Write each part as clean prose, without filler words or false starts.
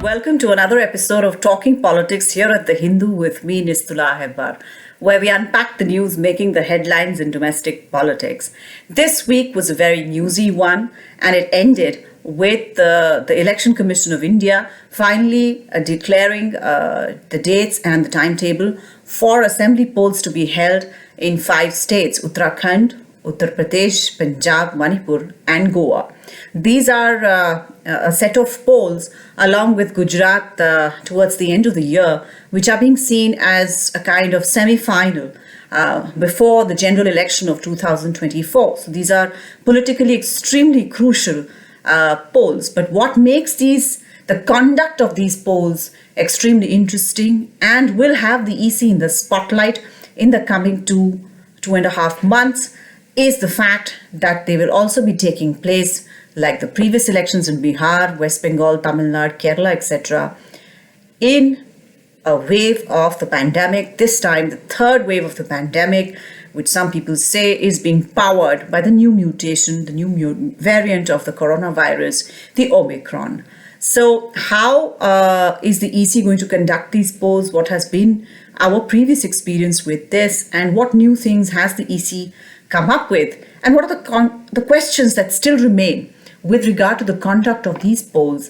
Welcome to another episode of Talking Politics here at The Hindu with me, Nistula Hebbar, where we unpack the news making the headlines in domestic politics. This week was a very newsy one, and it ended with the Election Commission of India finally declaring the dates and the timetable for assembly polls to be held in 5 states: Uttarakhand, Uttar Pradesh, Punjab, Manipur and Goa. These are a set of polls along with Gujarat towards the end of the year, which are being seen as a kind of semi-final before the general election of 2024. So these are politically extremely crucial polls. But what makes the conduct of these polls extremely interesting and will have the EC in the spotlight in the coming 2.5 months is the fact that they will also be taking place like the previous elections in Bihar, West Bengal, Tamil Nadu, Kerala, etc., in a wave of the pandemic. This time, the third wave of the pandemic, which some people say is being powered by the new mutation, the new variant of the coronavirus, the Omicron. So how is the EC going to conduct these polls? What has been our previous experience with this? And what new things has the EC come up with? And what are the questions that still remain with regard to the conduct of these polls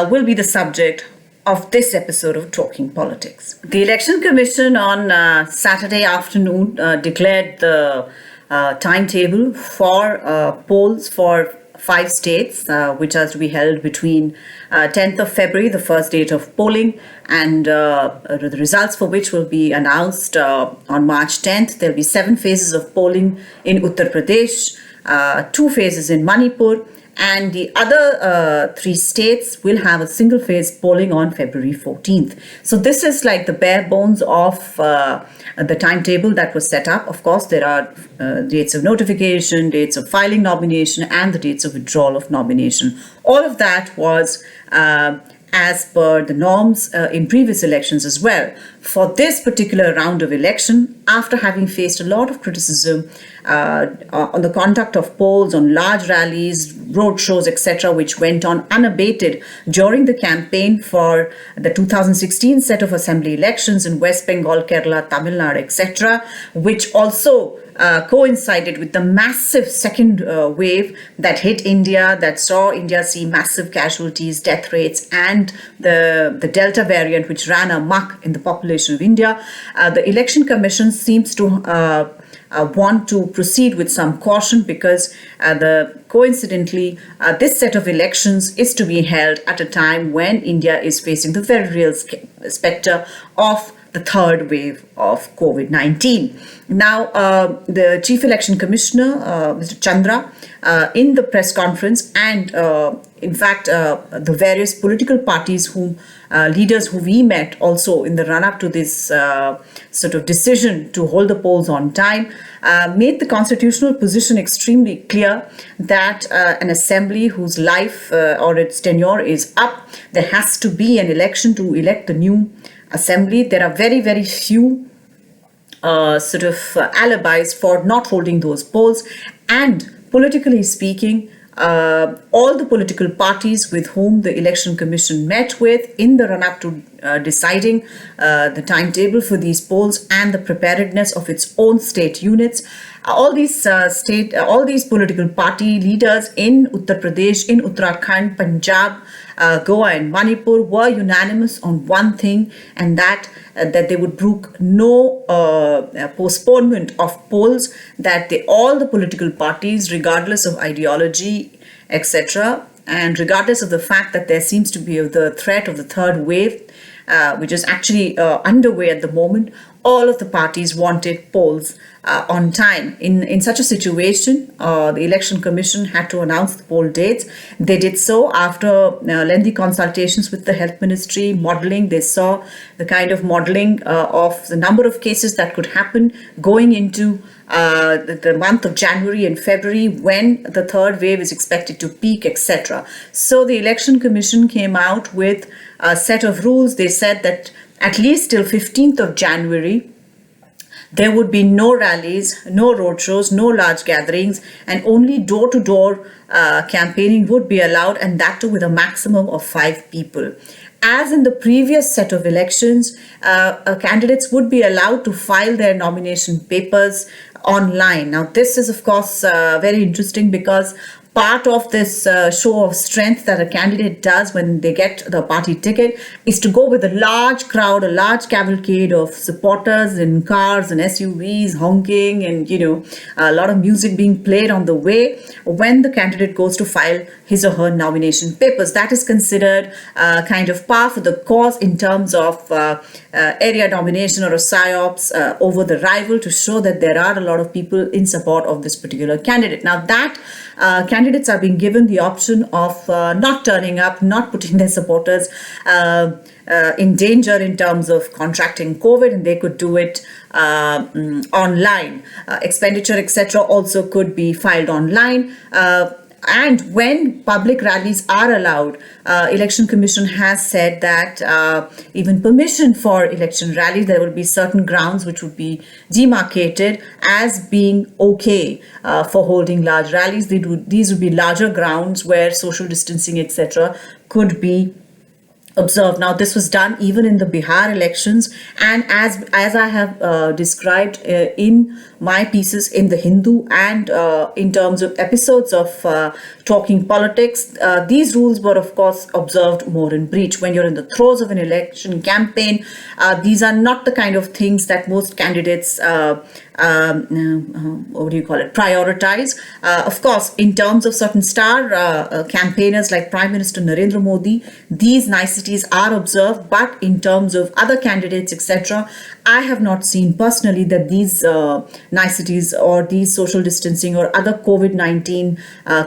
will be the subject of this episode of Talking Politics. The Election Commission on Saturday afternoon declared the timetable for polls for 5 states, which are to be held between 10th of February, the first date of polling, and the results for which will be announced on March 10th. There will be 7 phases of polling in Uttar Pradesh, 2 phases in Manipur, and the other 3 states will have a single phase polling on February 14th. So this is like the bare bones of the timetable that was set up. Of course, there are dates of notification, dates of filing nomination, and the dates of withdrawal of nomination. All of that was as per the norms in previous elections as well. For this particular round of election, after having faced a lot of criticism on the conduct of polls, on large rallies, road shows, etc., which went on unabated during the campaign for the 2016 set of assembly elections in West Bengal, Kerala, Tamil Nadu, etc., which also coincided with the massive second wave that hit India, that saw India see massive casualties, death rates, and the Delta variant, which ran amok in the population of India. The Election Commission seems to want to proceed with some caution because coincidentally, this set of elections is to be held at a time when India is facing the very real specter of the third wave of COVID-19. Now, the Chief Election Commissioner, Mr. Chandra, in the press conference, and in fact, the various political parties leaders who we met also in the run-up to this sort of decision to hold the polls on time, made the constitutional position extremely clear that an assembly whose life or its tenure is up, there has to be an election to elect the new assembly. There are very, very few alibis for not holding those polls. And politically speaking, all the political parties with whom the Election Commission met with in the run-up to deciding the timetable for these polls and the preparedness of its own state units, all these political party leaders in Uttar Pradesh, in Uttarakhand, Punjab, Goa and Manipur were unanimous on one thing, and that they would brook no postponement of polls, that all the political parties, regardless of ideology, etc., and regardless of the fact that there seems to be the threat of the third wave, which is actually underway at the moment, all of the parties wanted polls on time. In such a situation, the Election Commission had to announce the poll dates. They did so after lengthy consultations with the Health Ministry, modelling. They saw the kind of modelling of the number of cases that could happen going into the month of January and February when the third wave is expected to peak, etc. So the Election Commission came out with a set of rules. They said that at least till 15th of January, There would be no rallies, no roadshows, no large gatherings, and only door-to-door campaigning would be allowed, and that too with a maximum of 5 people. As in the previous set of elections, candidates would be allowed to file their nomination papers online. Now, this is, of course, very interesting because part of this show of strength that a candidate does when they get the party ticket is to go with a large crowd, a large cavalcade of supporters in cars and SUVs honking, and a lot of music being played on the way when the candidate goes to file his or her nomination papers. That is considered kind of par for the course in terms of area domination or a psyops over the rival, to show that there are a lot of people in support of this particular candidate. Now that candidates are being given the option of not turning up, not putting their supporters in danger in terms of contracting COVID, and they could do it online. Expenditure, etc., also could be filed online. And when public rallies are allowed, Election Commission has said that even permission for election rallies, there will be certain grounds which would be demarcated as being okay for holding large rallies. These would be larger grounds where social distancing, etc., could be observed. Now, this was done even in the Bihar elections, and as I have described in my pieces in the Hindu and in terms of episodes of Talking Politics, these rules were, of course, observed more in breach. When you're in the throes of an election campaign, these are not the kind of things that most candidates prioritize. Of course, in terms of certain star campaigners like Prime Minister Narendra Modi, these niceties are observed, but in terms of other candidates, etc., I have not seen personally that these niceties or these social distancing or other COVID-19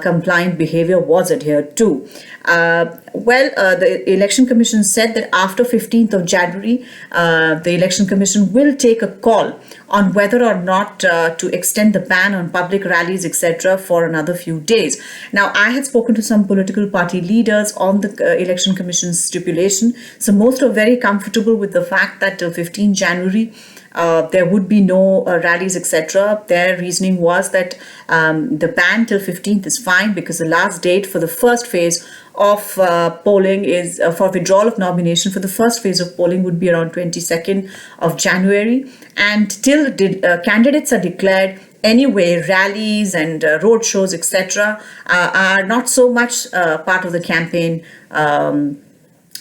compliant behavior was adhered to. The Election Commission said that after 15th of January, the Election Commission will take a call on whether or not to extend the ban on public rallies, etc., for another few days. Now, I had spoken to some political party leaders on the Election Commission's stipulation. So most are very comfortable with the fact that till 15 January, there would be no rallies, etc. Their reasoning was that the ban till 15th is fine because the last date for the first phase of polling is for withdrawal of nomination for the first phase of polling would be around 22nd of January. And till candidates are declared, anyway, rallies and road shows, etc., are not so much part of the campaign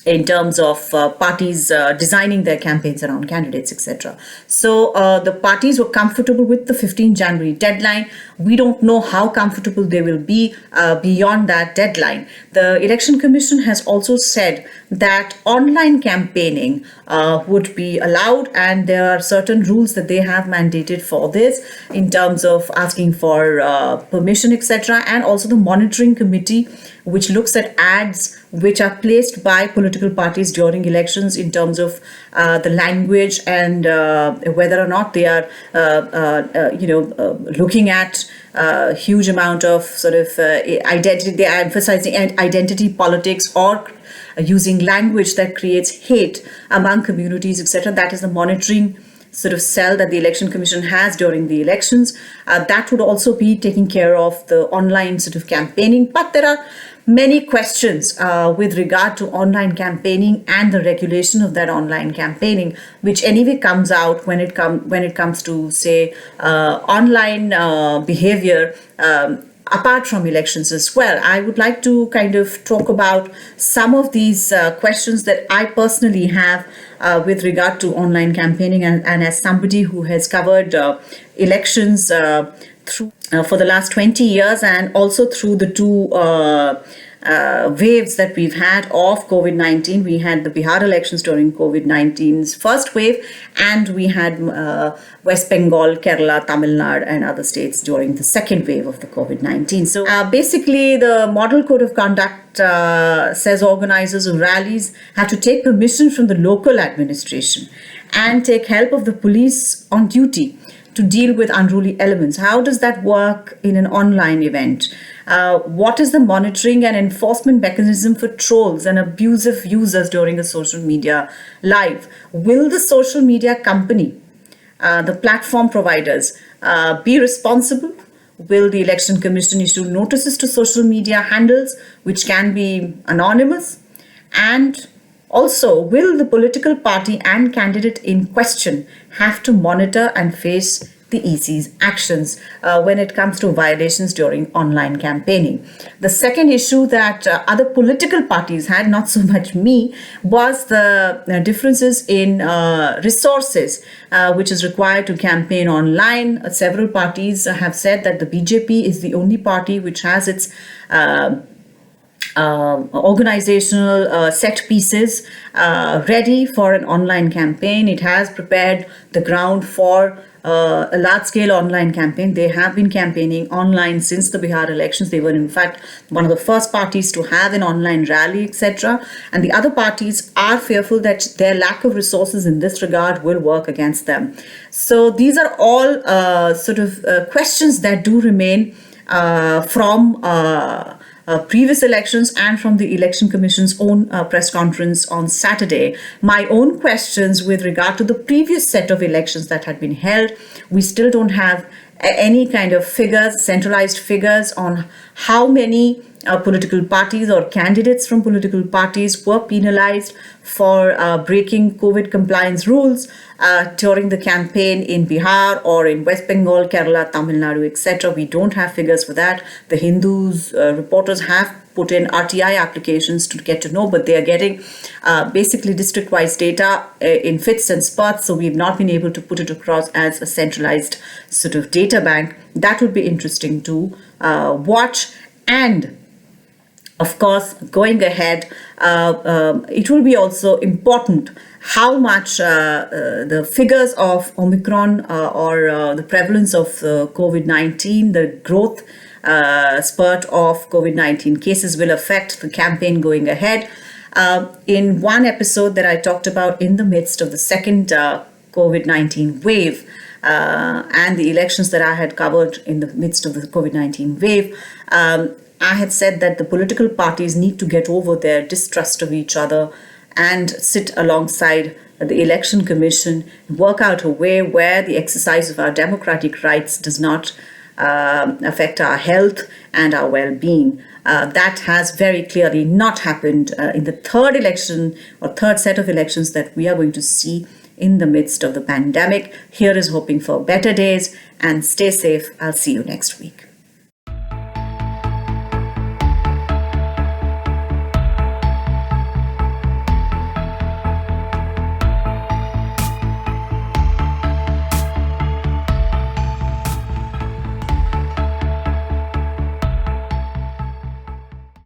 in terms of parties designing their campaigns around candidates, etc. So the parties were comfortable with the 15 January deadline. We don't know how comfortable they will be beyond that deadline. The Election Commission has also said that online campaigning would be allowed, and there are certain rules that they have mandated for this in terms of asking for permission, etc., and also the monitoring committee which looks at ads which are placed by political parties during elections in terms of the language and whether or not they are looking at a huge amount of sort of identity. They are emphasizing identity politics or using language that creates hate among communities, etc. That is the monitoring sort of cell that the Election Commission has during the elections. That would also be taking care of the online sort of campaigning. But there are many questions with regard to online campaigning and the regulation of that online campaigning, which anyway comes out when it comes to, say, online behavior apart from elections as well. I would like to kind of talk about some of these questions that I personally have with regard to online campaigning, and as somebody who has covered elections through for the last 20 years and also through the two waves that we've had of COVID-19. We had the Bihar elections during COVID-19's first wave, and we had West Bengal, Kerala, Tamil Nadu, and other states during the second wave of the COVID-19. So basically, the Model Code of Conduct says organizers of rallies have to take permission from the local administration and take help of the police on duty to deal with unruly elements. How does that work in an online event? What is the monitoring and enforcement mechanism for trolls and abusive users during a social media live? Will the social media company the platform providers be responsible? Will the Election Commission issue notices to social media handles which can be anonymous? And also, will the political party and candidate in question have to monitor and face the EC's actions when it comes to violations during online campaigning? The second issue that other political parties had, not so much me, was the differences in resources which is required to campaign online. Several parties have said that the BJP is the only party which has its organizational set pieces ready for an online campaign. It has prepared the ground for a large-scale online campaign. They have been campaigning online since the Bihar elections. They were, in fact, one of the first parties to have an online rally, etc. And the other parties are fearful that their lack of resources in this regard will work against them. So these are all questions that do remain from previous elections and from the Election Commission's own press conference on Saturday. My own questions with regard to the previous set of elections that had been held, we still don't have any kind of figures, centralized figures on how many political parties or candidates from political parties were penalized for breaking COVID compliance rules during the campaign in Bihar or in West Bengal, Kerala, Tamil Nadu, etc. We don't have figures for that. The Hindu's reporters have put in RTI applications to get to know, but they are getting basically district-wise data in fits and spurts, so we've not been able to put it across as a centralized sort of data bank. That would be interesting to watch. And of course, going ahead, it will be also important how much the figures of Omicron or the prevalence of COVID-19, the growth spurt of COVID-19 cases will affect the campaign going ahead. In one episode that I talked about in the midst of the second COVID-19 wave, and the elections that I had covered in the midst of the COVID-19 wave, I had said that the political parties need to get over their distrust of each other and sit alongside the Election Commission, work out a way where the exercise of our democratic rights does not affect our health and our well-being. That has very clearly not happened in the third election or third set of elections that we are going to see in the midst of the pandemic. Here is hoping for better days, and stay safe. I'll see you next week.